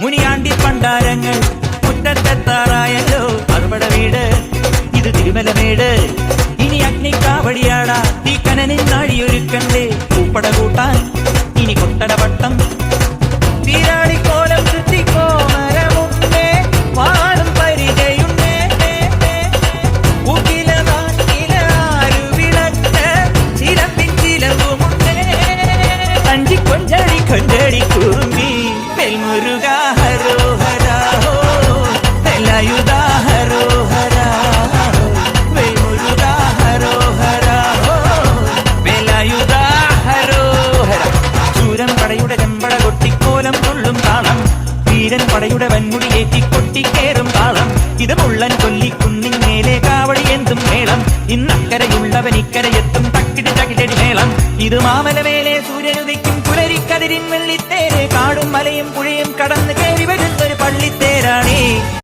മുനിയാണ്ടി പണ്ടാരങ്ങൾ മുറ്റത്തെത്താറായല്ലോ അറുപട വീട് ഇത് തിരുമലമേട് ഇനി അഗ്നിക്കാവടിയാടാ ഈ കനനിൽ നാഴിയൊരുക്കണ്ടേ പൂപ്പട കൂട്ടാൻ ഇനി കൊട്ടട പട്ടം വീരാളിക്കോലം സൃഷ്ടിക്കോ മരമുണ്ടേ വാടും പരിചയുണ്ടേ ചിലമ്പിൻ ചിലമ്പുമുണ്ടേ അഞ്ചി കൊഞ്ചടി കൊഞ്ചടി കുറുമ്പി വെൽമുരുക ഹരോഹരാ വെല്ലായുധ ഹരോഹരാ വെൽമുരുക ഹരോഹരാ വെല്ലായുധ ഹരോഹര ചൂരം പടയുടെ ചെമ്പട കൊട്ടിക്കോലം കൊള്ളും താളം വീരൻ പടയുടെ വൻമുടിയേറ്റി കൊട്ടിക്കേറും താളം ഇത് മുള്ളൻ കൊല്ലിക്കുന്നിങ്ങേലെ കാവടി എന്തും മേളം ഇന്നക്കരയുള്ളവൻ ഇക്കരയെത്തും തക്കിടി തകിടടി മേളം ഇത് മാമലമേലെ സൂര്യനുദിക്കും പുലരിക്കതിരിൻ വെള്ളിത്തേരെ കാടും മലയും പുഴയും കടന്ന് കയറി